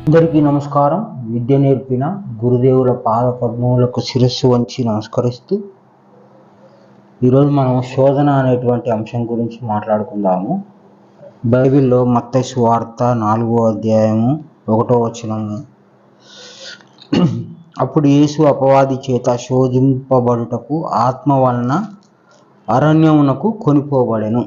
అందరికీ నమస్కారం. విద్య నేర్పిన గురుదేవుల పాద పద్మములకు శిరస్సు వంచి నమస్కరిస్తూ ఈరోజు మనం శోధన అనేటువంటి అంశం గురించి మాట్లాడుకుందాము. బైబిల్లో మత్తయి సువార్త 4వ అధ్యాయము 1వ వచనము. అప్పుడు యేసు అపవాది చేత శోధింపబడుటకు ఆత్మ వలన అరణ్యమునకు కొనిపోబడెను.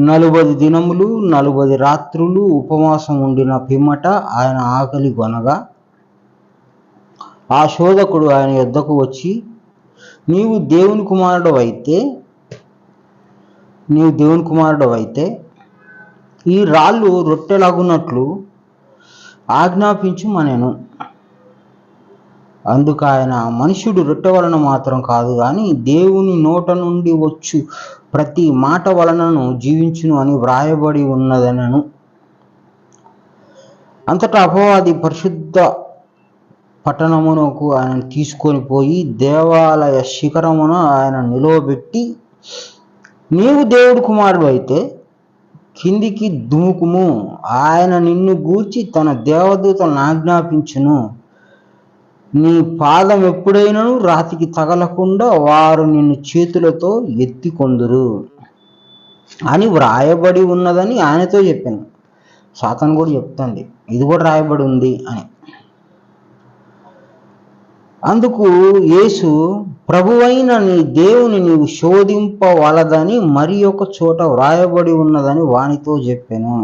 40 దినములు 40 రాత్రులు ఉపవాసం ఉండిన పిమ్మట ఆయన ఆకలి కొనగా ఆ శోధకుడు ఆయన యొద్దకు వచ్చి, నీవు దేవుని కుమారుడు అయితే ఈ రాళ్ళు రొట్టెలగునట్లు ఆజ్ఞాపించుమనెను. అందుకు ఆయన, మనుష్యుడు రొట్టె వలన మాత్రం కాదు కానీ దేవుని నోట నుండి వచ్చు ప్రతి మాట వలనను జీవించును అని వ్రాయబడి ఉన్నదనను. అంతటా అపవాది పరిశుద్ధ పట్టణమునకు ఆయన తీసుకొని పోయి దేవాలయ శిఖరమున ఆయన నిలవబెట్టి, నీవు దేవుడు కుమారుడు అయితే కిందికి దుముకుము, ఆయన నిన్ను గూర్చి తన దేవదూతలను ఆజ్ఞాపించును, నీ పాదం ఎప్పుడైనను రాతికి తగలకుండా వారు నిన్ను చేతులతో ఎత్తికొందురు అని వ్రాయబడి ఉన్నదని ఆయనతో చెప్పాను. సాతాను కూడా చెప్తుంది, ఇది కూడా రాయబడి ఉంది అని. అందుకు యేసు, ప్రభువైన నీ దేవుని నీవు శోధింపవలదని మరి ఒక చోట వ్రాయబడి ఉన్నదని వానితో చెప్పాను.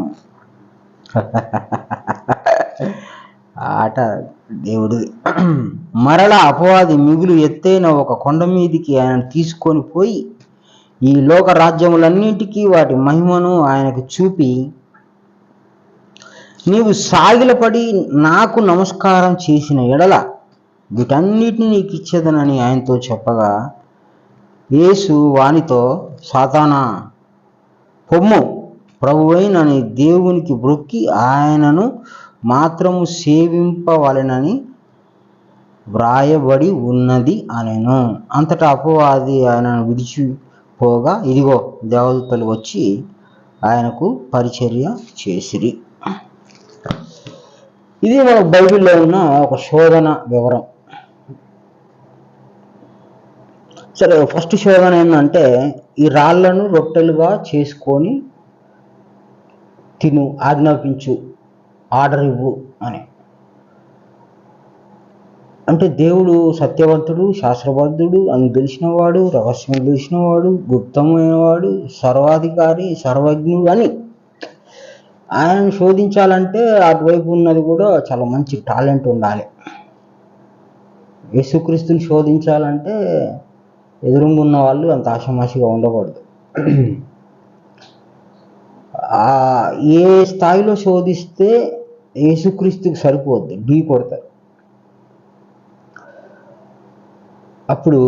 ఆట దేవుడిది. మరలా అపవాది మిగులు ఎత్తైన ఒక కొండ మీదికి ఆయన తీసుకొని పోయి ఈ లోక రాజ్యములన్నింటికీ వాటి మహిమను ఆయనకు చూపి, నీవు సాగిలపడి నాకు నమస్కారం చేసిన ఎడల వీటన్నిటిని నీకు ఇచ్చేదనని ఆయనతో చెప్పగా, యేసు వానితో, సాతానా పొమ్ము, ప్రభువైన నీ దేవునికి బ్రొక్కి ఆయనను మాత్రము సేవింపవలెనని వ్రాయబడి ఉన్నది అనెను. అంతటా అపవాది ఆయనను విడిచిపోగా ఇదిగో దేవదూతలు వచ్చి ఆయనకు పరిచర్య చేసిరి. ఇది మన బైబిల్లో ఉన్న ఒక శోధన వివరం. సరే, ఫస్ట్ శోధన ఏంటంటే, ఈ రాళ్లను రొట్టెలుగా చేసుకొని తిను, ఆజ్ఞాపించు, ఆర్డర్ ఇవ్వు అని. అంటే దేవుడు సత్యవంతుడు, శాస్త్రబద్ధుడు, అని తెలిసినవాడు, రహస్యం తెలిసినవాడు, గుప్తమైనవాడు, సర్వాధికారి, సర్వజ్ఞుడు అని. ఆయనను శోధించాలంటే అటువైపు ఉన్నది కూడా చాలా మంచి టాలెంట్ ఉండాలి. యేసుక్రీస్తుని శోధించాలంటే ఎదురుగా ఉన్న వాళ్ళు అంత ఆషామాషిగా ఉండకూడదు. ఏ స్థాయిలో శోధిస్తే యేసుక్రీస్తుకి సరిపోద్ది, ఢీ కొడతారు. అప్పుడు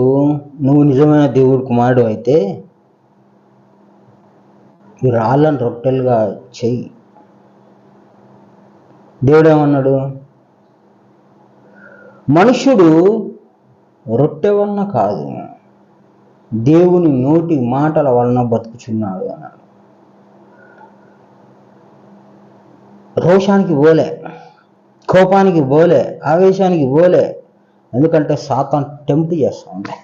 నువ్వు నిజమైన దేవుడు కుమారుడు అయితే ఈ రాళ్ళను రొట్టెలుగా చెయ్యి. దేవుడు ఏమన్నాడు? మనుష్యుడు రొట్టె వలన కాదు, దేవుని నోటి మాటల వలన బతుకుచున్నాడు అన్నాడు. రోషానికి పోలే, కోపానికి పోలే, ఆవేశానికి పోలే. ఎందుకంటే సాతాన్ టెంప్ట్ చేస్తూ ఉంటాయి.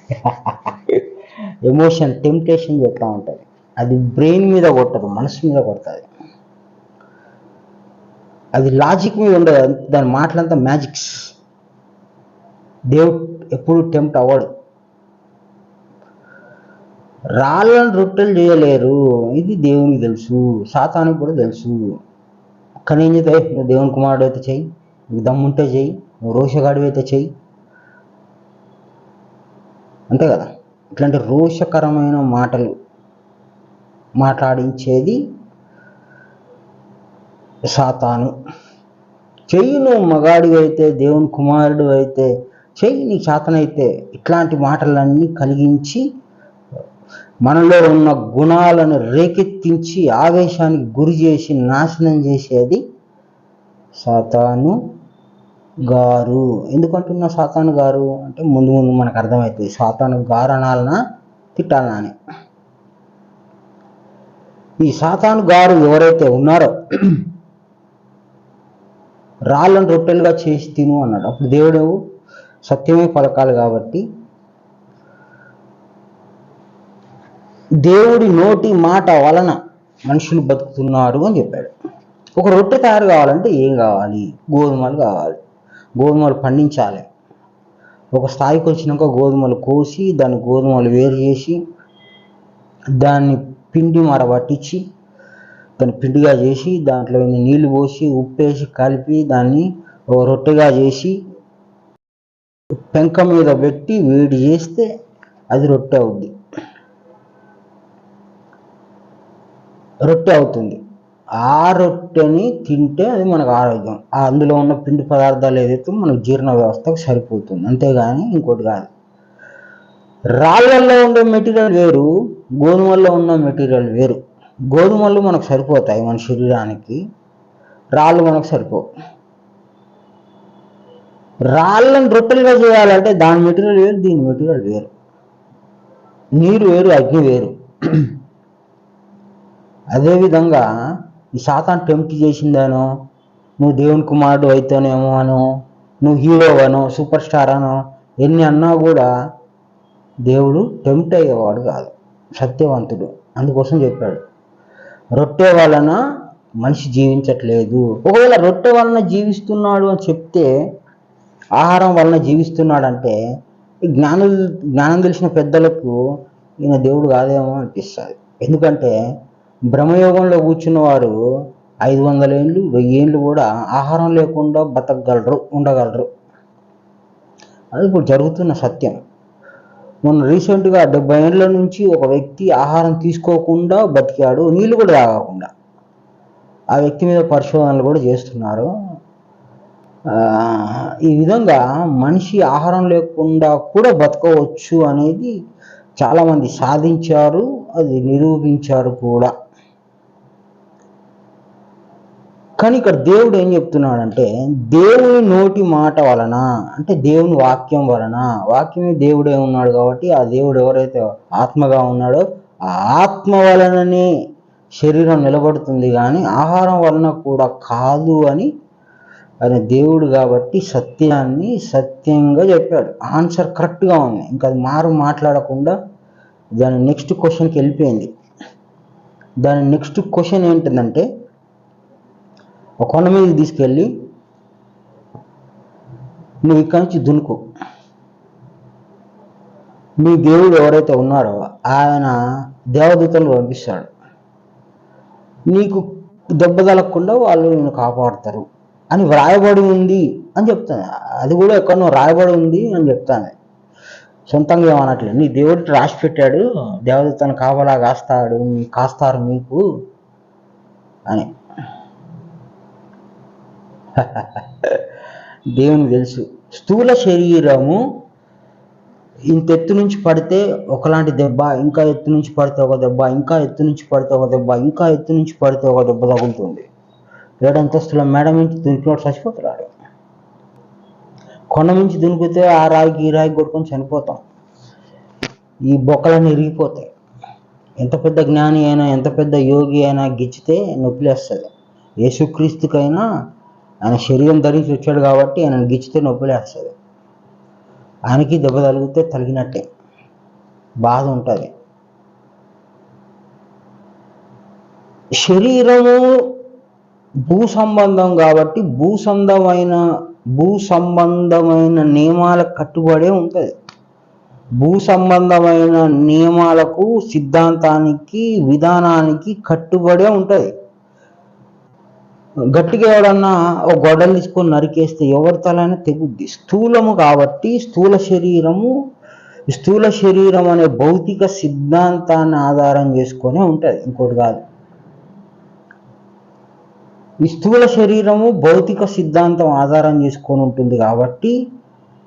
ఎమోషన్ టెంప్టేషన్ చేస్తూ ఉంటుంది. అది బ్రెయిన్ మీద కొట్టదు, మనసు మీద కొడుతుంది. అది లాజిక్ మీద ఉండదు, దాని మాటలంతా మ్యాజిక్స్. దేవుడు ఎప్పుడు టెంప్ట్ అవ్వడు. రాళ్ళను రొట్టెలు చేయలేరు, ఇది దేవునికి తెలుసు, సాతానికి కూడా తెలుసు. కానీ ఏం చేస్తాయి? నువ్వు దేవుని కుమారుడు అయితే చెయ్యి, నీకు దమ్ముంటే చెయ్యి, నువ్వు రోషగాడివి అయితే చెయ్యి, అంతే కదా. ఇట్లాంటి రోషకరమైన మాటలు మాట్లాడించేది సాతాను. చెయ్యి, నువ్వు మగాడివి అయితే, దేవుని కుమారుడు అయితే చెయ్యి, నీకు శాతనైతే. ఇట్లాంటి మాటలన్నీ కలిగించి మనలో ఉన్న గుణాలను రేకెత్తించి ఆవేశానికి గురి చేసి నాశనం చేసేది సాతాను గారు. ఎందుకంటున్నా సాతాను గారు అంటే ముందు ముందు మనకు అర్థమవుతుంది. సాతాను గారు అనాలనా, తిట్టాలనా అని. ఈ సాతాను గారు ఎవరైతే ఉన్నారో రాళ్ళను రొట్టెలుగా చేసి తిను అన్నాడు. అప్పుడు దేవుడు సత్యమే పలకాలి కాబట్టి దేవుడి నోటి మాట వలన మనుషులు బతుకుతున్నారు అని చెప్పాడు. ఒక రొట్టె తయారు కావాలంటే ఏం కావాలి? గోధుమలు కావాలి. గోధుమలు పండించాలి. ఒక స్థాయికి వచ్చినాక గోధుమలు కోసి దాన్ని గోధుమలు వేరు చేసి దాన్ని పిండి మరబట్టించి దాన్ని పిండిగా చేసి దాంట్లో నీళ్లు పోసి ఉప్పేసి కలిపి దాన్ని ఒక రొట్టెగా చేసి పెంక మీద పెట్టి వేడి చేస్తే అది రొట్టె అవుద్ది. రొట్టె అవుతుంది. ఆ రొట్టెని తింటే అది మనకు ఆరోగ్యం. అందులో ఉన్న పిండి పదార్థాలు ఏదైతే మనకు జీర్ణ వ్యవస్థకు సరిపోతుంది, అంతేగాని ఇంకోటి కాదు. రాళ్ళల్లో ఉండే మెటీరియల్ వేరు, గోధుమల్లో ఉన్న మెటీరియల్ వేరు. గోధుమలు మనకు సరిపోతాయి మన శరీరానికి, రాళ్ళు మనకు సరిపోవు. రాళ్ళని రొట్టెలుగా చేయాలంటే దాని మెటీరియల్ వేరు, దీని మెటీరియల్ వేరు. నీరు వేరు, అగ్ని వేరు. అదేవిధంగా ఈ సాతాను టెంప్ట్ చేసిందనో, నువ్వు దేవుని కుమారుడు అయితేనేమో అనో, నువ్వు హీరో అనో, సూపర్ స్టార్ అనో ఎన్ని అన్నా కూడా దేవుడు టెంప్ట్ అయ్యేవాడు కాదు, సత్యవంతుడు. అందుకోసం చెప్పాడు రొట్టె వలన మనిషి జీవించట్లేదు. ఒకవేళ రొట్టె వలన జీవిస్తున్నాడు అని చెప్తే, ఆహారం వలన జీవిస్తున్నాడంటే జ్ఞానం తెలిసిన పెద్దలకు ఈయన దేవుడు కాదేమో అనిపిస్తుంది. ఎందుకంటే బ్రహ్మయోగంలో కూర్చున్న వారు 500 ఏళ్ళు 1000 ఏళ్ళు కూడా ఆహారం లేకుండా బతకగలరు, ఉండగలరు. అది ఇప్పుడు జరుగుతున్న సత్యం. మొన్న రీసెంట్గా 70 ఏళ్ళ నుంచి ఒక వ్యక్తి ఆహారం తీసుకోకుండా బతికాడు, నీళ్ళు కూడా తాగకుండా. ఆ వ్యక్తి మీద పరిశోధనలు కూడా చేస్తున్నారు. ఈ విధంగా మనిషి ఆహారం లేకుండా కూడా బతకవచ్చు అనేది చాలామంది సాధించారు, అది నిరూపించారు కూడా. కానీ ఇక్కడ దేవుడు ఏం చెప్తున్నాడంటే, దేవుని నోటి మాట వలన, అంటే దేవుని వాక్యం వలన, వాక్యమే దేవుడే ఉన్నాడు కాబట్టి ఆ దేవుడు ఎవరైతే ఆత్మగా ఉన్నాడో ఆ ఆత్మ వలననే శరీరం నిలబడుతుంది, కానీ ఆహారం వలన కూడా కాదు అని ఆయన దేవుడు కాబట్టి సత్యాన్ని సత్యంగా చెప్పాడు. ఆన్సర్ కరెక్ట్గా ఉంది. ఇంకా అది మాట్లాడకుండా దాని నెక్స్ట్ క్వశ్చన్కి వెళ్ళిపోయింది. దాని నెక్స్ట్ క్వశ్చన్ ఏంటిదంటే, ఒక కొండ మీదకి తీసుకెళ్ళి నువ్వు ఇక్కడి నుంచి దునుకు, మీ దేవుడు ఎవరైతే ఉన్నారో ఆయన దేవదూతలు పంపిస్తాడు, నీకు దెబ్బ తగలకుండా వాళ్ళు నేను కాపాడుతారు అని వ్రాయబడి ఉంది అని చెప్తాను. అది కూడా ఎక్కడో రాయబడి ఉంది అని చెప్తాను, సొంతంగా ఏమనట్లేదు. నీ దేవుడు రాసి పెట్టాడు, దేవదూతను కాపలా కాస్తారు మీకు అని. దేవునికి తెలుసు స్థూల శరీరము ఇంత ఎత్తు నుంచి పడితే ఒకలాంటి దెబ్బ, ఇంకా ఎత్తు నుంచి పడితే ఒక దెబ్బ, ఇంకా ఎత్తు నుంచి పడితే ఒక దెబ్బ, ఇంకా ఎత్తు నుంచి పడితే ఒక దెబ్బ తగులుతుంది. 7 అంతస్తుల మేడ నుంచి దునికినోడు చచ్చిపోతున్నాడు. కొండ నుంచి దునికితే ఆ రాయికి ఈ రాయికి కొట్టుకొని చనిపోతాం. ఈ బొక్కలన్నీ ఇరిగిపోతాయి. ఎంత పెద్ద జ్ఞాని అయినా, ఎంత పెద్ద యోగి అయినా గిచ్చితే నొప్పిలేస్తుంది. యేసుక్రీస్తుకైనా ఆయన శరీరం ధరించి వచ్చాడు కాబట్టి ఆయన గిచ్చితే నొప్పిలేస్తుంది. ఆయనకి దెబ్బ తగిలితే తగినట్టే బాధ ఉంటుంది. శరీరము భూ సంబంధం కాబట్టి భూ సంబంధమైన నియమాలకు కట్టుబడే ఉంటుంది. భూ సంబంధమైన నియమాలకు, సిద్ధాంతానికి, విధానానికి కట్టుబడే ఉంటుంది. గట్టిగా ఎవడన్నా ఒక గొడ్డలు తీసుకొని నరికేస్తే ఎవరి తలైనా తెగుద్ది. స్థూలము కాబట్టి స్థూల శరీరం అనే భౌతిక సిద్ధాంతాన్ని ఆధారం చేసుకొని ఉంటుంది, ఇంకోటి కాదు. ఈ స్థూల శరీరము భౌతిక సిద్ధాంతం ఆధారం చేసుకొని ఉంటుంది కాబట్టి,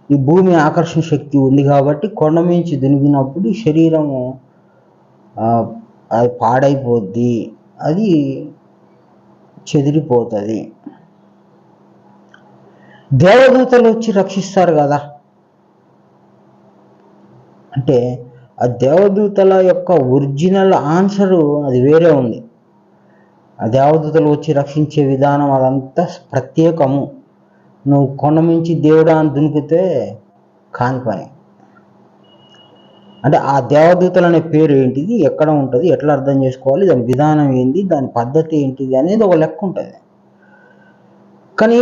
ఈ భూమి ఆకర్షణ శక్తి ఉంది కాబట్టి కొండ మించి దునిగినప్పుడు శరీరము అది పాడైపోద్ది, అది చెదిరిపోతుంది. దేవదూతలు వచ్చి రక్షిస్తారు కదా. అంటే ఆ దేవదూతల యొక్క ఒరిజినల్ ఆన్సరు అది వేరే ఉంది. ఆ దేవదూతలు వచ్చి రక్షించే విధానం అదంతా ప్రత్యేకము. నువ్వు కొండ మించి దేవుడా అని దునికితే కాని పని. అంటే ఆ దేవదూతలు అనే పేరు ఏంటిది, ఎక్కడ ఉంటుంది, ఎట్లా అర్థం చేసుకోవాలి, దాని విధానం ఏంటి, దాని పద్ధతి ఏంటిది అనేది ఒక లెక్క ఉంటుంది. కానీ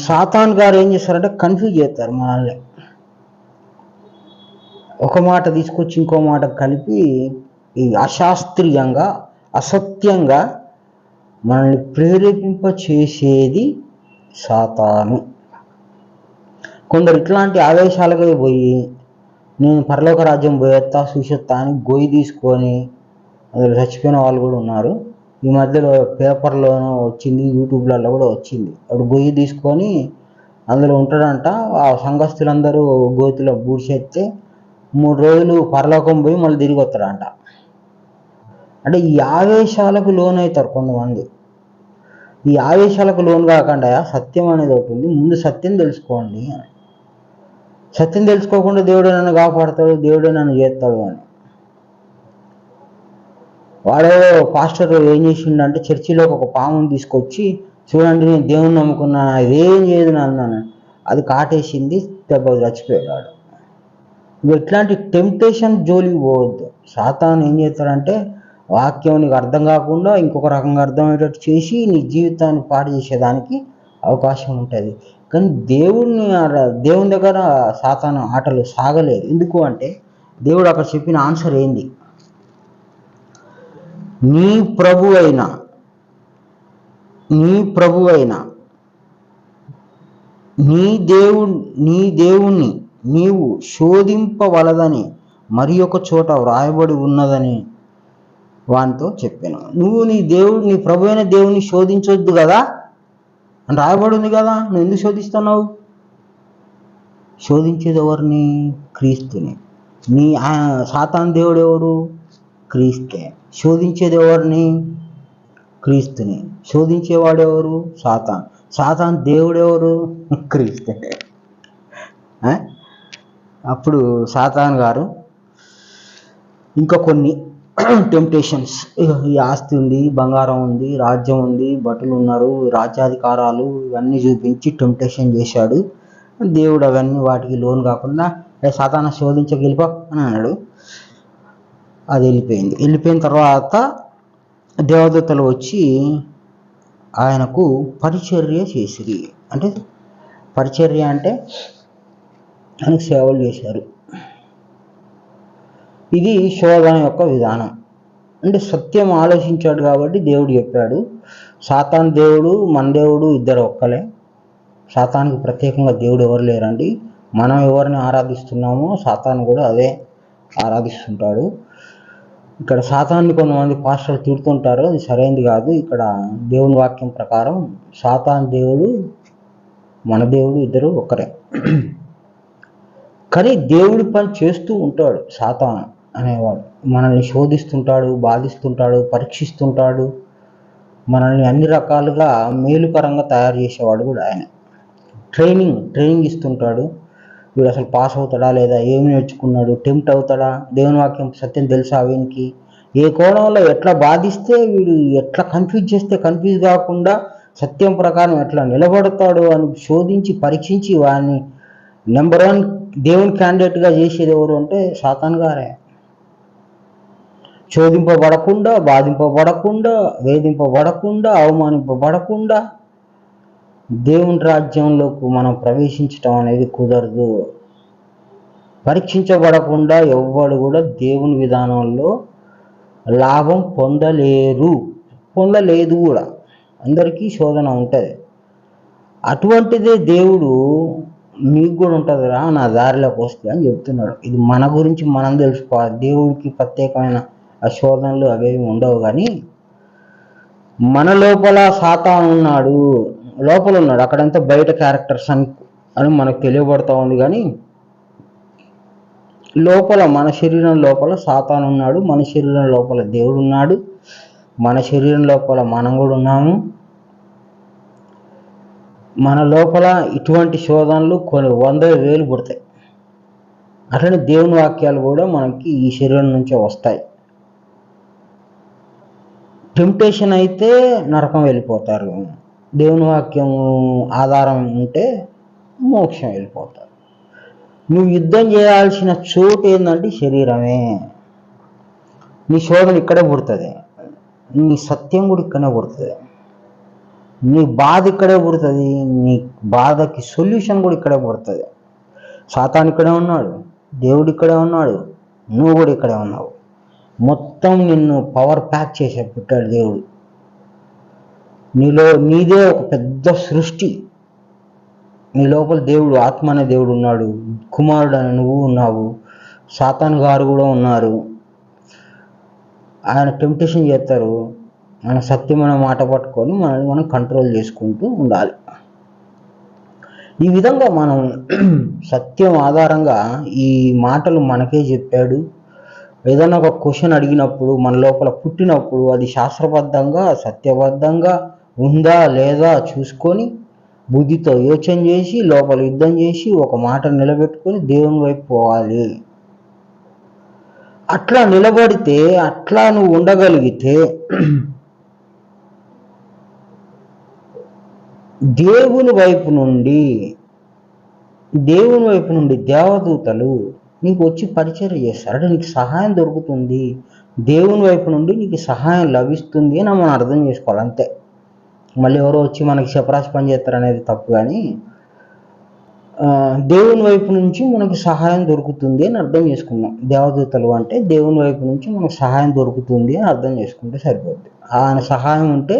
సాతాన్ గారు ఏం చేస్తారంటే కన్ఫ్యూజ్ చేస్తారు మనల్ని. ఒక మాట తీసుకొచ్చి ఇంకో మాట కలిపి ఈ అశాస్త్రీయంగా అసత్యంగా మనల్ని ప్రేరేపింప చేసేది సాతాను. కొందరు ఇట్లాంటి ఆవేశాలకే పోయి నేను పరలోక రాజ్యం పోయేస్తా చూసేస్తా అని గొయ్యి తీసుకొని అందులో చచ్చిపోయిన వాళ్ళు కూడా ఉన్నారు. ఈ మధ్యలో పేపర్లోనూ వచ్చింది, యూట్యూబ్లలో కూడా వచ్చింది. అప్పుడు గొయ్యి తీసుకొని అందులో ఉంటాడంట. ఆ సంఘస్థులందరూ గోతిలో బూడిచేస్తే 3 రోజులు పరలోకం పోయి మళ్ళీ తిరిగి వస్తాడంట. అంటే ఈ ఆవేశాలకు లోనవుతారు కొంతమంది. ఈ ఆవేశాలకు లోను కాకుండా సత్యం అనేది ఒకటి ఉంది, ముందు సత్యం తెలుసుకోండి అని. సత్యం తెలుసుకోకుండా దేవుడే నన్ను కాపాడతాడు, దేవుడే నన్ను చేస్తాడు అని. వాడో పాస్టర్ ఏం చేసిండంటే చర్చిలోకి ఒక పాముని తీసుకొచ్చి, చూడండి నేను దేవుని నమ్ముకున్నా, ఇదేం చేయదు అన్నాను, అది కాటేసింది, దెబ్బ చచ్చిపోయాడు. ఇట్లాంటి టెంప్టేషన్ జోలికి పోవద్దు. సాతాను ఏం చేస్తాడంటే వాక్యం నీకు అర్థం కాకుండా ఇంకొక రకంగా అర్థమయ్యేటట్టు చేసి నీ జీవితాన్ని పాడు చేసేదానికి అవకాశం ఉంటుంది. కానీ దేవుని దగ్గర సాతాను ఆటలు సాగలేదు. ఎందుకు అంటే దేవుడు అక్కడ చెప్పిన ఆన్సర్ ఏంది, నీ ప్రభువైన నీ దేవుణ్ణి నీవు శోధింపవలదని మరి ఒక చోట వ్రాయబడి ఉన్నదని వానితో చెప్పాను. నువ్వు నీ ప్రభు అయిన దేవుణ్ణి శోధించొద్దు కదా అని రాయబడి ఉంది కదా, నువ్వు ఎందుకు శోధిస్తున్నావు? శోధించేది ఎవరిని? క్రీస్తుని. సాతాన్ దేవుడు ఎవరు? క్రీస్తే. శోధించేది ఎవరిని? క్రీస్తుని. శోధించేవాడు ఎవరు? సాతాన్ దేవుడు ఎవరు? క్రీస్తే. అప్పుడు సాతాన్ గారు ఇంకా కొన్ని టెంప్టేషన్స్, ఈ ఆస్తి ఉంది, బంగారం ఉంది, రాజ్యం ఉంది, భటులు ఉన్నారు, రాజ్యాధికారాలు, ఇవన్నీ చూపించి టెంప్టేషన్ చేశాడు. దేవుడు అవన్నీ వాటికి లోను కాకుండా సాతాను శోధించగలిపా అని అన్నాడు. అది వెళ్ళిపోయిన తర్వాత దేవదూతలు వచ్చి ఆయనకు పరిచర్య చేసిరి. అంటే పరిచర్య అంటే ఆయనకు సేవలు చేశారు. ఇది శోధన యొక్క విధానం. అంటే సత్యం ఆలోచించాడు కాబట్టి దేవుడు చెప్పాడు. సాతాన్ దేవుడు మన దేవుడు ఇద్దరు ఒక్కలే. సాతానికి ప్రత్యేకంగా దేవుడు ఎవరు లేరండి. మనం ఎవరిని ఆరాధిస్తున్నామో సాతాను కూడా అదే ఆరాధిస్తుంటాడు. ఇక్కడ సాతాన్ని కొంతమంది పాస్టర్లు తిడుతుంటారు, అది సరైనది కాదు. ఇక్కడ దేవుని వాక్యం ప్రకారం సాతాన్ దేవుడు మన దేవుడు ఇద్దరు ఒక్కరే. కానీ దేవుడి పని చేస్తూ ఉంటాడు సాతాను అనేవాడు. మనల్ని శోధిస్తుంటాడు, బాధిస్తుంటాడు, పరీక్షిస్తుంటాడు, మనల్ని అన్ని రకాలుగా మేలుకరంగా తయారు చేసేవాడు కూడా ఆయన. ట్రైనింగ్ ఇస్తుంటాడు. వీడు అసలు పాస్ అవుతాడా లేదా, ఏమి నేర్చుకున్నాడు, టెంప్ట్ అవుతాడా, దేవుని వాక్యం సత్యం తెలుసా వీనికి, ఏ కోణంలో ఎట్లా బాధిస్తే వీడు, ఎట్లా కన్ఫ్యూజ్ చేస్తే కన్ఫ్యూజ్ కాకుండా సత్యం ప్రకారం ఎట్లా నిలబడతాడు అని శోధించి పరీక్షించి వాడిని నెంబర్ 1 దేవుని క్యాండిడేట్గా చేసేది ఎవరు అంటే సాతాన్ గారే. శోధింపబడకుండా, బాధింపబడకుండా, వేధింపబడకుండా, అవమానింపబడకుండా దేవుని రాజ్యంలోకి మనం ప్రవేశించటం అనేది కుదరదు. పరీక్షించబడకుండా ఎవ్వడు కూడా దేవుని విధానంలో లాభం పొందలేదు కూడా. అందరికీ శోధన ఉంటుంది. అటువంటిదే దేవుడు మీకు కూడా ఉంటుందిరా నా దారిలోకి వస్తే అని చెప్తున్నాడు. ఇది మన గురించి మనం తెలుసుకోవాలి. దేవుడికి ప్రత్యేకమైన ఆ శోధనలు అవేవి ఉండవు. కానీ మన లోపల సాతాను ఉన్నాడు, లోపల ఉన్నాడు. అక్కడంతా బయట క్యారెక్టర్స్ అని మనకు తెలియబడతా ఉంది. కానీ లోపల మన శరీరం లోపల సాతాను ఉన్నాడు, మన శరీరం లోపల దేవుడు ఉన్నాడు, మన శరీరం లోపల మనం కూడా ఉన్నాము. మన లోపల ఇటువంటి శోధనలు కొన్ని 100,000 పుడతాయి. అట్లనే దేవుని వాక్యాలు కూడా మనకి ఈ శరీరం నుంచే వస్తాయి. టెంప్టేషన్ అయితే నరకం వెళ్ళిపోతారు, దేవుని వాక్యం ఆధారం ఉంటే మోక్షం వెళ్ళిపోతారు. నువ్వు యుద్ధం చేయాల్సిన చోటు ఏంటంటే శరీరమే. నీ శోధన ఇక్కడే పుడుతుంది, నీ సత్యం కూడా ఇక్కడే పుడుతుంది, నీ బాధ ఇక్కడే పుడుతుంది, నీ బాధకి సొల్యూషన్ కూడా ఇక్కడే పుడుతుంది. సాతాను ఇక్కడే ఉన్నాడు, దేవుడు ఇక్కడే ఉన్నాడు, నువ్వు కూడా ఇక్కడే ఉన్నావు. మొత్తం నిన్ను పవర్ ప్యాక్ చేసే పెట్టాడు దేవుడు. నీదే ఒక పెద్ద సృష్టి. నీ లోపల దేవుడు, ఆత్మ అనే దేవుడు ఉన్నాడు, కుమారుడు అని నువ్వు ఉన్నావు, సాతాను గారు కూడా ఉన్నారు. ఆయన టెంప్టేషన్ చేస్తారు. మన సత్యమైన మాట పట్టుకొని మనల్ని మనం కంట్రోల్ చేసుకుంటూ ఉండాలి. ఈ విధంగా మనం సత్యం ఆధారంగా ఈ మాటలు మనకే చెప్పాడు. ఏదైనా ఒక క్వశ్చన్ అడిగినప్పుడు, మన లోపల పుట్టినప్పుడు అది శాస్త్రబద్ధంగా సత్యబద్ధంగా ఉందా లేదా చూసుకొని బుద్ధితో యోచన చేసి లోపల యుద్ధం చేసి ఒక మాట నిలబెట్టుకొని దేవుని వైపు పోవాలి. అట్లా నిలబడితే, అట్లా నువ్వు ఉండగలిగితే దేవుని వైపు నుండి దేవదూతలు నీకు వచ్చి పరిచర్య చేస్తారు. అంటే నీకు సహాయం దొరుకుతుంది, దేవుని వైపు నుండి నీకు సహాయం లభిస్తుంది అని మనం అర్థం చేసుకోవాలి అంతే. మళ్ళీ ఎవరో వచ్చి మనకి చెప్పరాసి పని చేస్తారు అనేది తప్పు. కానీ దేవుని వైపు నుంచి మనకి సహాయం దొరుకుతుంది అని అర్థం చేసుకున్నాం. దేవదూతలు అంటే దేవుని వైపు నుంచి మనకు సహాయం దొరుకుతుంది అని అర్థం చేసుకుంటే సరిపోద్ది. ఆయన సహాయం ఉంటే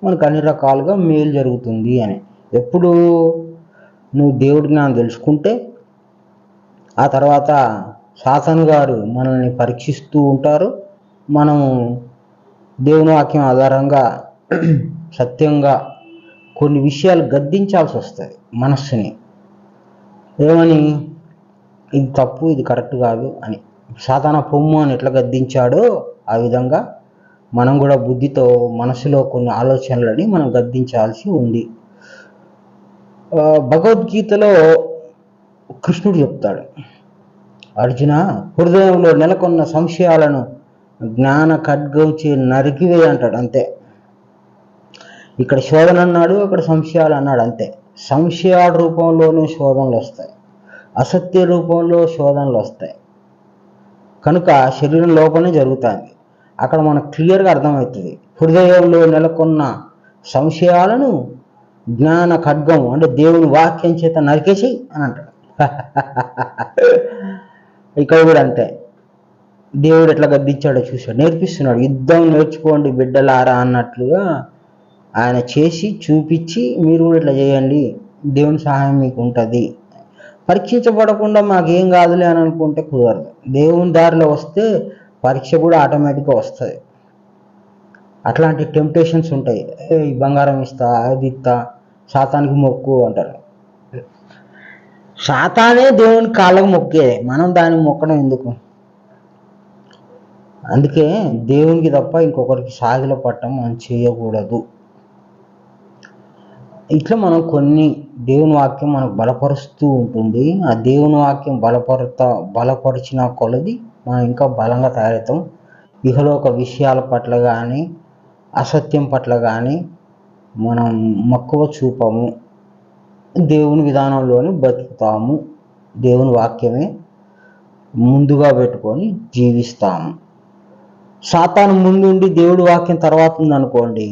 మనకు అన్ని రకాలుగా మేలు జరుగుతుంది అని. ఎప్పుడు నువ్వు దేవుడి జ్ఞానం తెలుసుకుంటే, ఆ తర్వాత సాతాను గారు మనల్ని పరీక్షిస్తూ ఉంటారు. మనము దేవుని వాక్యం ఆధారంగా సత్యంగా కొన్ని విషయాలు గద్దించాల్సి వస్తుంది మనస్సుని. ఏమని? ఇది తప్పు, ఇది కరెక్ట్ కాదు అని. సాతాను పొమ్ము అని ఎట్లా గద్దించాడో ఆ విధంగా మనం కూడా బుద్ధితో మనసులో కొన్ని ఆలోచనలని మనం గద్దించాల్సి ఉంది. భగవద్గీతలో కృష్ణుడు చెప్తాడు, అర్జున, హృదయంలో నెలకొన్న సంశయాలను జ్ఞాన ఖడ్గంచే నరికివే అంటాడు. అంతే. ఇక్కడ శోధన అన్నాడు, అక్కడ సంశయాలు అన్నాడు. అంతే. సంశయాల రూపంలోనే శోధనలు వస్తాయి, అసత్య రూపంలో శోధనలు వస్తాయి. కనుక శరీరం లోపలనే జరుగుతుంది. అక్కడ మనకు క్లియర్గా అర్థమవుతుంది. హృదయంలో నెలకొన్న సంశయాలను జ్ఞాన ఖడ్గం అంటే దేవుని వాక్యం చేత నరికేసి అని అంటాడు. ఇక్కడ కూడా అంతే. దేవుడు ఎట్లా గద్దించాడో చూశాడు, నేర్పిస్తున్నాడు. యుద్ధం నేర్చుకోండి బిడ్డలారా అన్నట్లుగా ఆయన చేసి చూపించి, మీరు కూడా ఇట్లా చేయండి, దేవుని సహాయం మీకు ఉంటుంది. పరీక్షించబడకుండా మాకేం కాదులే అని అనుకుంటే కుదరదు. దేవుని దారిలో వస్తే పరీక్ష కూడా ఆటోమేటిక్గా వస్తుంది. అట్లాంటి టెంప్టేషన్స్ ఉంటాయి. బంగారం ఇస్తా, అది ఇస్తా, సాతానికి మొక్కు అంటారు. సాతానే దేవుని కాళ్ళకు మొక్కేది, మనం దానికి మొక్కడం ఎందుకు? అందుకే దేవునికి తప్ప ఇంకొకరికి సాగిల పట్టం మనం చేయకూడదు. ఇట్లా మనం కొన్ని దేవుని వాక్యం మనకు బలపరుస్తూ ఉంటుంది. ఆ దేవుని వాక్యం బలపరిచిన కొలది మనం ఇంకా బలంగా తయారవుతాం. ఇహలోక విషయాల పట్ల కానీ అసత్యం పట్ల కానీ మనం మక్కువ చూపము, దేవుని విధానంలోనే బతుకుతాము. దేవుని వాక్యమే ముందుగా పెట్టుకొని జీవిస్తాము. సాతాను ముందుండి దేవుడి వాక్యం తర్వాత ఉందనుకోండి,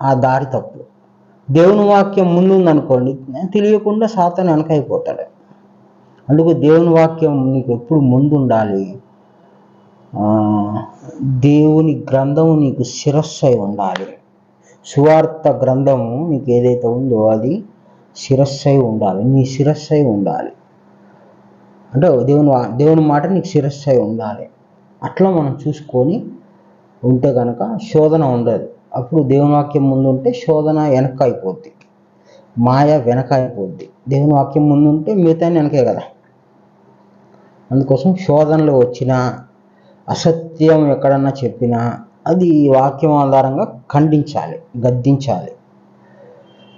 ఆ దారి తప్పు. దేవుని వాక్యం ముందుందనుకోండి, తెలియకుండా సాతాను వెనకైపోతాడు. అందుకు దేవుని వాక్యం నీకు ఎప్పుడు ముందు ఉండాలి. దేవుని గ్రంథము నీకు శిరస్సు అయి ఉండాలి. సువార్త గ్రంథము నీకు ఏదైతే ఉందో అది శిరస్సు అయి ఉండాలి, నీ శిరస్సు అయి ఉండాలి. అంటే దేవుని మాట నీకు శిరస్సు అయి ఉండాలి. అట్లా మనం చూసుకొని ఉంటే కనుక శోధన ఉండదు. అప్పుడు దేవుని వాక్యం ముందు ఉంటే శోధన వెనక అయిపోద్ది, మాయ వెనక అయిపోద్ది. దేవుని వాక్యం ముందు ఉంటే మిగతా వెనకే కదా. అందుకోసం శోధనలు వచ్చినా, అసత్యం ఎక్కడన్నా చెప్పినా అది వాక్యం ఆధారంగా ఖండించాలి, గద్దించాలి.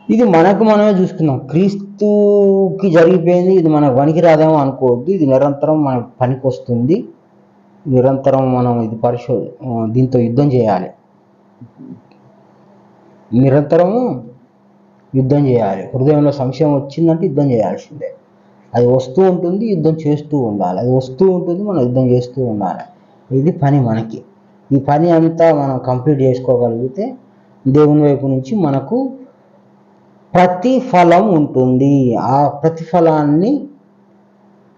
ఇది మనకు మనమే చూసుకుందాం. క్రీస్తుకి జరిగిపోయింది, ఇది మనకు పనికిరాదేమో అనుకోవద్దు. ఇది నిరంతరం మనకు పనికి వస్తుంది. నిరంతరం మనం ఇది దీంతో యుద్ధం చేయాలి. నిరంతరము యుద్ధం చేయాలి. హృదయంలో సంశయం వచ్చిందంటే యుద్ధం చేయాల్సిందే. అది వస్తూ ఉంటుంది, యుద్ధం చేస్తూ ఉండాలి. అది వస్తూ ఉంటుంది, మనం యుద్ధం చేస్తూ ఉండాలి. ఇది పని మనకి. ఈ పని అంతా మనం కంప్లీట్ చేసుకోగలిగితే దేవుని వైపు నుంచి మనకు ప్రతిఫలం ఉంటుంది. ఆ ప్రతిఫలాన్ని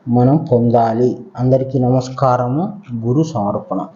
మనం పొందాలి. అందరికీ నమస్కారము. గురు సమర్పణ.